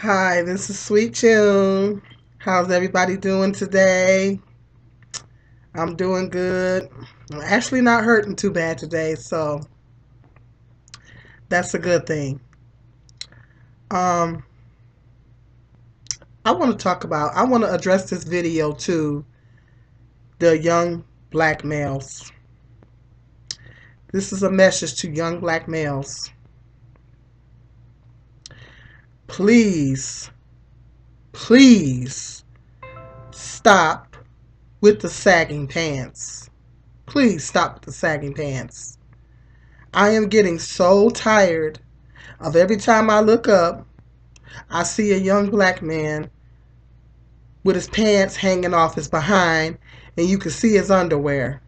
Hi, this is Sweet June. How's everybody doing today? I'm doing good. I'm actually not hurting too bad today, so that's a good thing. Um, I want to address this video to the young black males. This is a message to young black males. Please, please stop with the sagging pants. Please stop with the sagging pants. I am getting so tired of every time I look up, I see a young black man with his pants hanging off his behind, and you can see his underwear.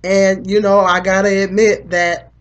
And, I gotta admit that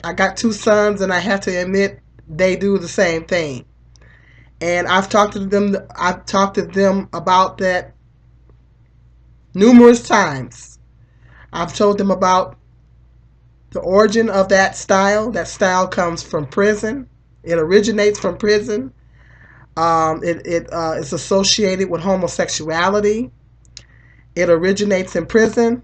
I got two sons, and I have to admit they do the same thing. And I've talked to them about that numerous times. I've told them about the origin of that style. That style comes from prison. It originates from prison. It is associated with homosexuality. It originates in prison.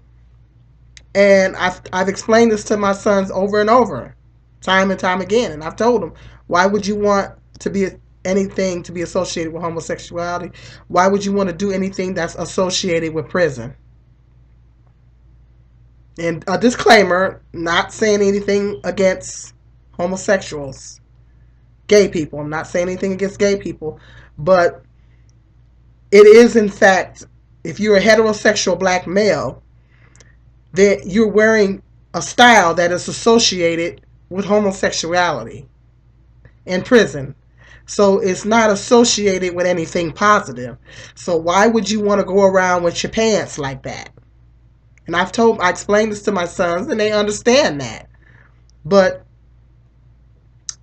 And I've explained this to my sons over and over, time and time again. And I've told them, why would you want to be anything to be associated with homosexuality? Why would you want to do anything that's associated with prison? And a disclaimer, not saying anything against homosexuals, gay people. I'm not saying anything against gay people, but it is, in fact, if you're a heterosexual black male, that you're wearing a style that is associated with homosexuality in prison. So it's not associated with anything positive. So why would you want to go around with your pants like that? And I explained this to my sons, and they understand that. But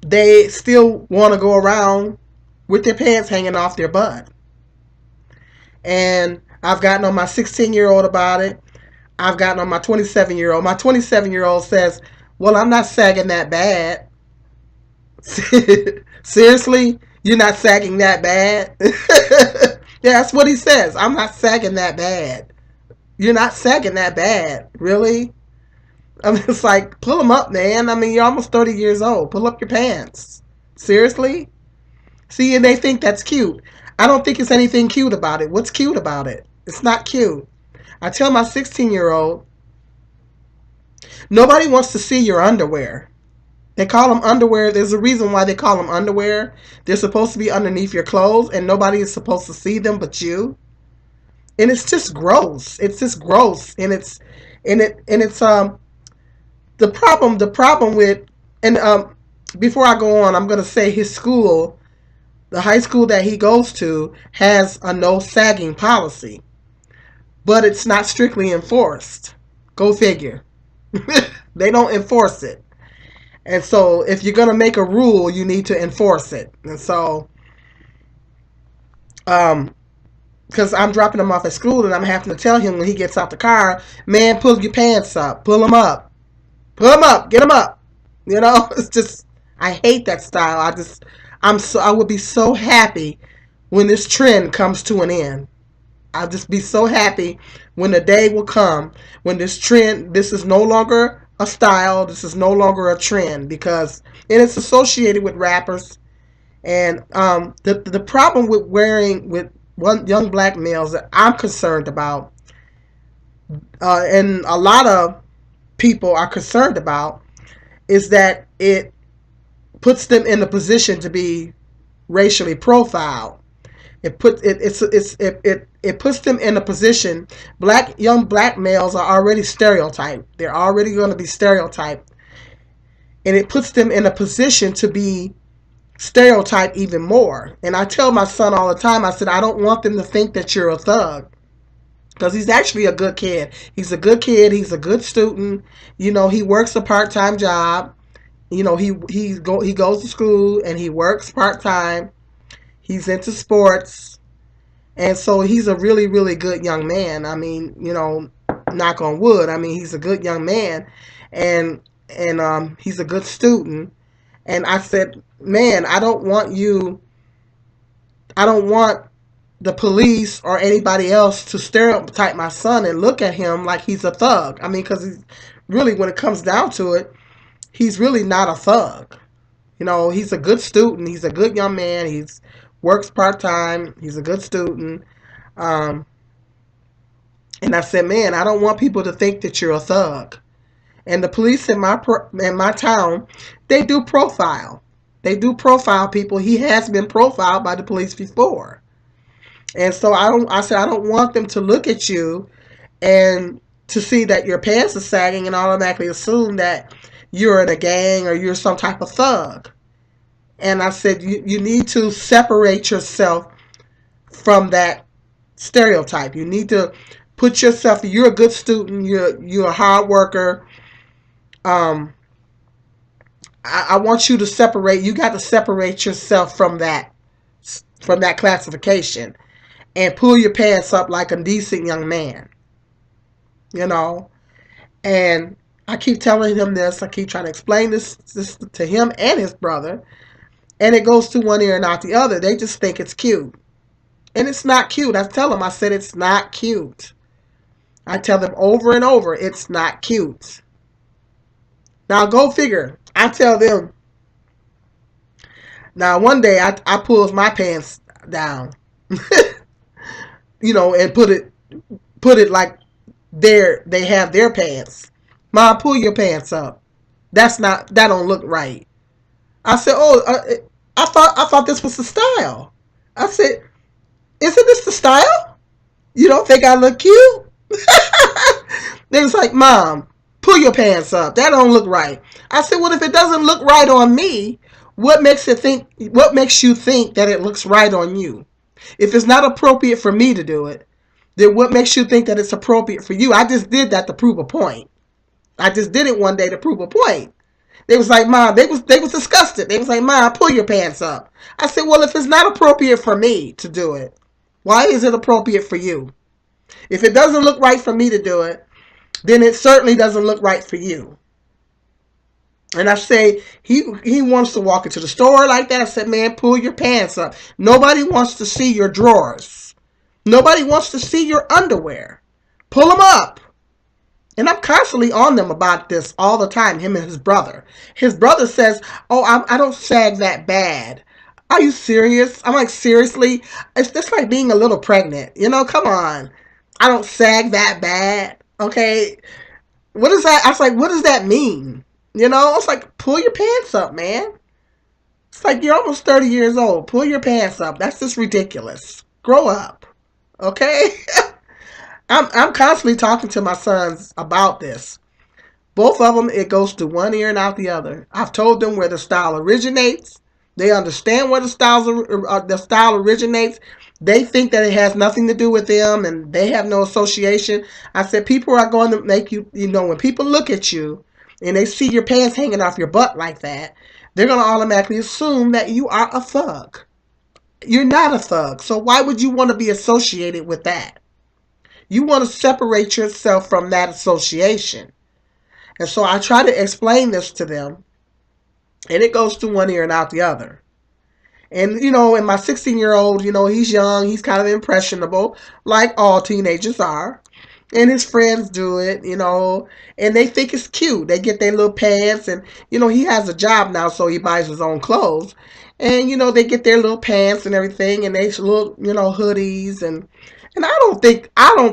they still want to go around with their pants hanging off their butt. And I've gotten on my 16-year-old about it. I've gotten on my 27-year-old. My 27-year-old says, well, I'm not sagging that bad. Seriously? You're not sagging that bad? Yeah, that's what he says. I'm not sagging that bad. You're not sagging that bad. Really? I mean, it's like, pull them up, man. I mean, you're almost 30 years old. Pull up your pants. Seriously? See, and they think that's cute. I don't think it's anything cute about it. What's cute about it? It's not cute. I tell my 16-year-old, nobody wants to see your underwear. They call them underwear. There's a reason why they call them underwear. They're supposed to be underneath your clothes, and nobody is supposed to see them but you. And it's just gross. It's just gross. And it's the problem with, and before I go on, I'm gonna say his school, the high school that he goes to, has a no sagging policy, but it's not strictly enforced. Go figure. They don't enforce it. And so if you're going to make a rule, you need to enforce it. And so, because I'm dropping him off at school and I'm having to tell him when he gets out the car, man, pull your pants up, pull them up, get them up. It's just, I hate that style. I would be so happy when this trend comes to an end. I'll just be so happy when the day will come when this is no longer a style, this is no longer a trend, because it's associated with rappers. And the problem with wearing with one young black males that I'm concerned about, and a lot of people are concerned about, is that it puts them in a position to be racially profiled. It puts them in a position. Young black males are already stereotyped. They're already going to be stereotyped, and it puts them in a position to be stereotyped even more. And I tell my son all the time, I said, I don't want them to think that you're a thug, because he's actually a good kid. He's a good kid. He's a good student. He works a part-time job. He goes to school and he works part-time. He's into sports. And so he's a really, really good young man. I mean, knock on wood. I mean, he's a good young man, and he's a good student. And I said, man, I don't want you I don't want the police or anybody else to stereotype my son and look at him like he's a thug. I mean, because he's really, when it comes down to it, he's really not a thug. You know, he's a good student. He's a good young man. He's works part time. He's a good student. Um, and I said, man, I don't want people to think that you're a thug. And the police in my town, they do profile. They do profile people. He has been profiled by the police before. And so I said I don't want them to look at you and to see that your pants are sagging and automatically assume that you're in a gang or you're some type of thug. And I said you need to separate yourself from that stereotype. You need to put yourself, you're a good student, you're a hard worker. I want you to separate, you got to separate yourself from that classification and pull your pants up like a decent young man. You know? And I keep telling him this. I keep trying to explain this to him and his brother. And it goes to one ear and out the other. They just think it's cute. And it's not cute. I tell them, I said, it's not cute. I tell them over and over, it's not cute. Now, go figure. I tell them. Now, one day, I pulls my pants down. You know, and put it like they have their pants. Mom, pull your pants up. That don't look right. I said, oh, I thought this was the style. I said, isn't this the style? You don't think I look cute? They was like, Mom, pull your pants up. That don't look right. I said, well, if it doesn't look right on me, what makes you think that it looks right on you? If it's not appropriate for me to do it, then what makes you think that it's appropriate for you? I just did that to prove a point. I just did it one day to prove a point. They was like, Mom, they was disgusted. They was like, Mom, pull your pants up. I said, well, if it's not appropriate for me to do it, why is it appropriate for you? If it doesn't look right for me to do it, then it certainly doesn't look right for you. And I say, he wants to walk into the store like that. I said, man, pull your pants up. Nobody wants to see your drawers. Nobody wants to see your underwear. Pull them up. And I'm constantly on them about this all the time, him and his brother. His brother says, oh, I don't sag that bad. Are you serious? I'm like, seriously? It's just like being a little pregnant. You know, come on. I don't sag that bad. Okay. What is that? I was like, what does that mean? You know, it's like, pull your pants up, man. It's like, you're almost 30 years old. Pull your pants up. That's just ridiculous. Grow up. Okay? I'm constantly talking to my sons about this. Both of them, it goes to one ear and out the other. I've told them where the style originates. They understand where the style originates. They think that it has nothing to do with them and they have no association. I said, people are going to make you, you know, when people look at you and they see your pants hanging off your butt like that, they're going to automatically assume that you are a thug. You're not a thug. So why would you want to be associated with that? You want to separate yourself from that association. And so I try to explain this to them, and it goes to one ear and out the other. And, you know, and my 16-year-old, you know, he's young, he's kind of impressionable, like all teenagers are. And his friends do it, you know, and they think it's cute. They get their little pants, and, you know, he has a job now, so he buys his own clothes. And, you know, they get their little pants and everything, and they little, you know, hoodies, and I don't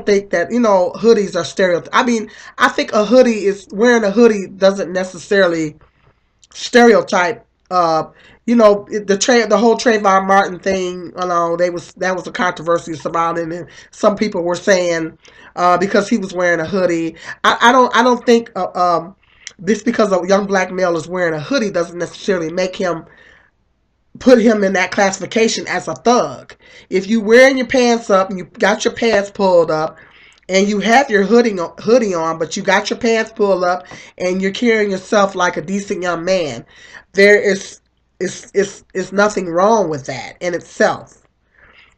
think that, you know, hoodies are stereotyped. I mean, I think wearing a hoodie doesn't necessarily stereotype. You know, the whole Trayvon Martin thing, you know, that was a controversy about it, and some people were saying because he was wearing a hoodie. I don't think this, because a young black male is wearing a hoodie, doesn't necessarily put him in that classification as a thug. If you wearing your pants up and you got your pants pulled up and you have your hoodie on, but you got your pants pulled up and you're carrying yourself like a decent young man, there is nothing wrong with that in itself.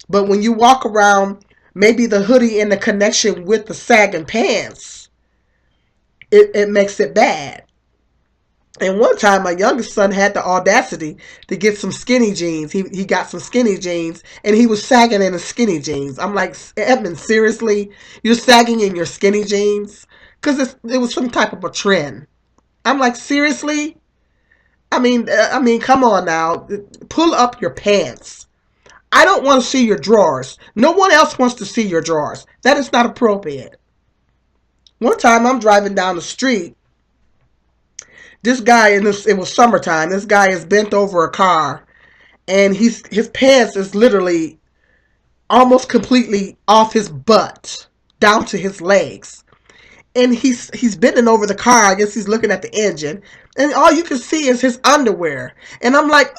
But when you walk around, maybe the hoodie in the connection with the sagging pants, it makes it bad. And one time, my youngest son had the audacity to get some skinny jeans. He got some skinny jeans, and he was sagging in his skinny jeans. I'm like, Edmund, seriously? You're sagging in your skinny jeans? Because it was some type of a trend. I'm like, seriously? I mean, come on now. Pull up your pants. I don't want to see your drawers. No one else wants to see your drawers. That is not appropriate. One time, I'm driving down the street. This guy, it was summertime. This guy is bent over a car, and his pants is literally almost completely off his butt down to his legs. And he's bending over the car. I guess he's looking at the engine, and all you can see is his underwear. And I'm like,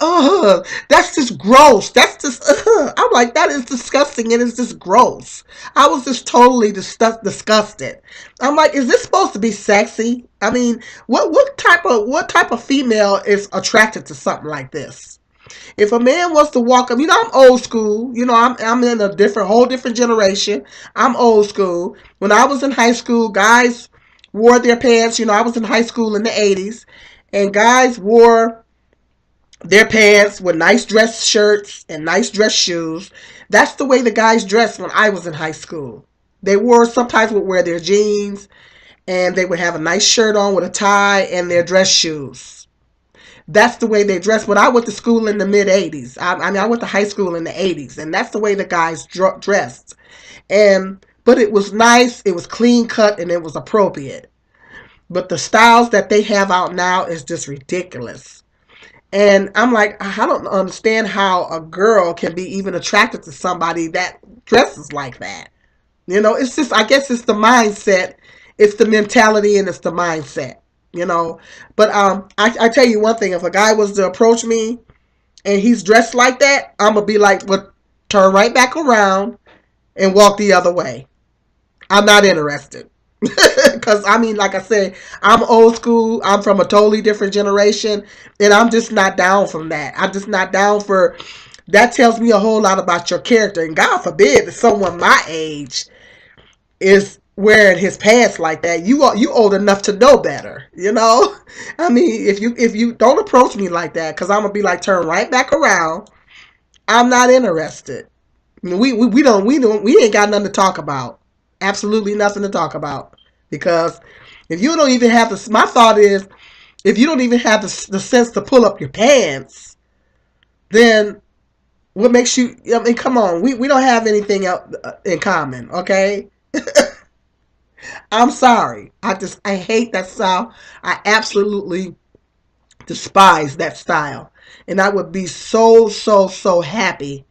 that's just gross. That's just, I'm like, that is disgusting, and it's just gross. I was just totally disgusted. I'm like, is this supposed to be sexy? I mean, what type of female is attracted to something like this? If a man wants to walk up, I'm old school. I'm in a whole different generation. I'm old school. When I was in high school, guys wore their pants. I was in high school in the 80s, and guys wore their pants with nice dress shirts and nice dress shoes. That's the way the guys dressed when I was in high school. They sometimes would wear their jeans, and they would have a nice shirt on with a tie and their dress shoes. That's the way they dressed. When I went to school in the mid 80s, I went to high school in the 80s, and that's the way the guys dressed. But it was nice, it was clean cut, and it was appropriate. But the styles that they have out now is just ridiculous. And I'm like, I don't understand how a girl can be even attracted to somebody that dresses like that. It's just, I guess it's the mindset, it's the mentality, and it's the mindset. But I tell you one thing: if a guy was to approach me and he's dressed like that, I'm gonna be like, well, turn right back around and walk the other way. I'm not interested. Because like I said, I'm old school. I'm from a totally different generation, and I'm just not down from that. I'm just not down for that. Tells me a whole lot about your character, and God forbid that someone my age is wearing his pants like that. You old enough to know better. If you don't approach me like that, because I'm gonna be like, turn right back around. I'm not interested. We ain't got nothing to talk about. Absolutely nothing to talk about. Because if you don't even have my thought is, if you don't even have the sense to pull up your pants, then what makes you? Come on, we don't have anything else in common, okay? I'm sorry. I hate that style. I absolutely despise that style. And I would be so, so, so happy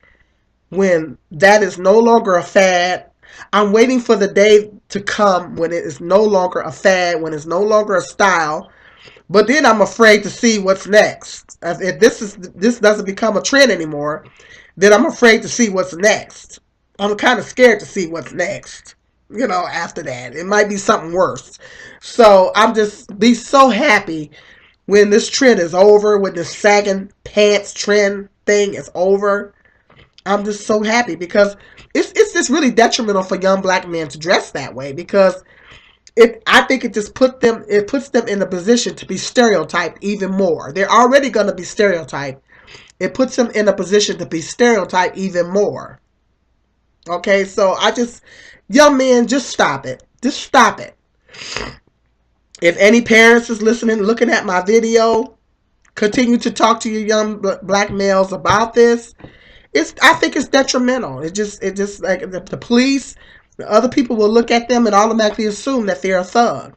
when that is no longer a fad. I'm waiting for the day to come when it is no longer a fad, when it's no longer a style. But then I'm afraid to see what's next. If this doesn't become a trend anymore, then I'm afraid to see what's next. I'm kind of scared to see what's next. After that, it might be something worse. So I'm just be so happy when this trend is over, when this sagging pants trend thing is over. I'm just so happy because it's just really detrimental for young black men to dress that way, because I think it just puts them in a position to be stereotyped even more. They're already going to be stereotyped. It puts them in a position to be stereotyped even more. Okay, so young men, just stop it. Just stop it. If any parents is listening, looking at my video, continue to talk to your young black males about this. I think it's detrimental. It just like the police, the other people will look at them and automatically assume that they're a thug.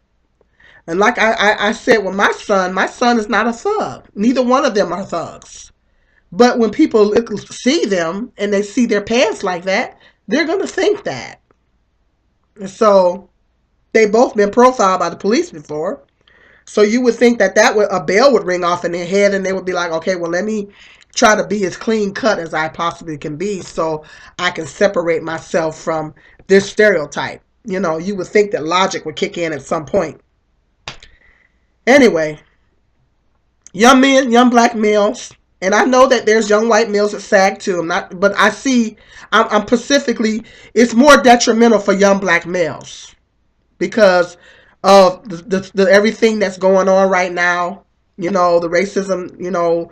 And like I said with my son is not a thug. Neither one of them are thugs. But when people see them and they see their pants like that, they're going to think that. So they both been profiled by the police before. So you would think that a bell would ring off in their head, and they would be like, okay, well, let me try to be as clean cut as I possibly can be so I can separate myself from this stereotype. You would think that logic would kick in at some point. Anyway, young men, young black males, and I know that there's young white males that sag too. But I'm specifically, it's more detrimental for young black males because of the everything that's going on right now. You know, the racism, you know,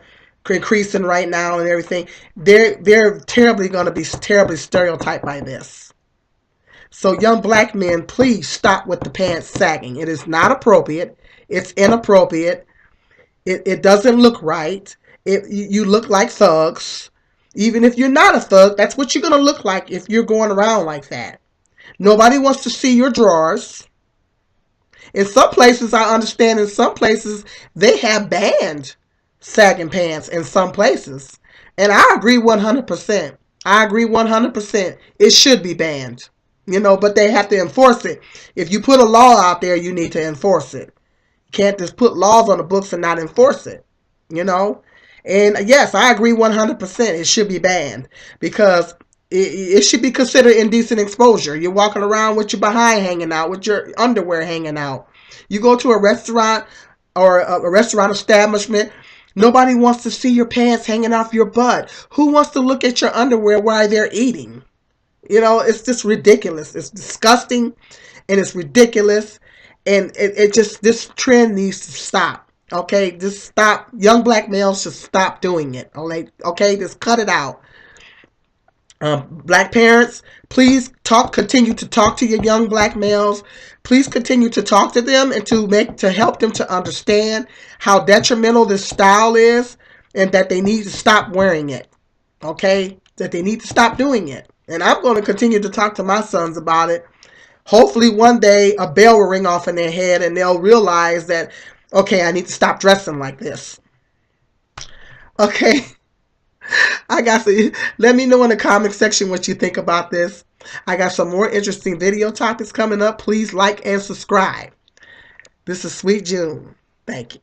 increasing right now and everything. They're terribly going to be terribly stereotyped by this. So young black men, please stop with the pants sagging. It is not appropriate. It's inappropriate. It doesn't look right. You look like thugs. Even if you're not a thug, that's what you're going to look like if you're going around like that. Nobody wants to see your drawers. In some places, I understand in some places, they have banned sagging pants in some places. And I agree 100%. I agree 100%. It should be banned. You know, but they have to enforce it. If you put a law out there, you need to enforce it. You can't just put laws on the books and not enforce it. You know? And yes, I agree 100%. It should be banned because it should be considered indecent exposure. You're walking around with your behind hanging out, with your underwear hanging out. You go to a restaurant or a restaurant establishment, nobody wants to see your pants hanging off your butt. Who wants to look at your underwear while they're eating? You know, it's just ridiculous. It's disgusting and it's ridiculous. And it just, this trend needs to stop. Okay, just stop. Young black males should stop doing it. Okay, just cut it out. Black parents, please continue to talk to your young black males. Please continue to talk to them and to help them to understand how detrimental this style is and that they need to stop wearing it. Okay, that they need to stop doing it. And I'm going to continue to talk to my sons about it. Hopefully one day a bell will ring off in their head and they'll realize that, okay, I need to stop dressing like this. Okay. I got some. Let me know in the comment section what you think about this. I got some more interesting video topics coming up. Please like and subscribe. This is Sweet June. Thank you.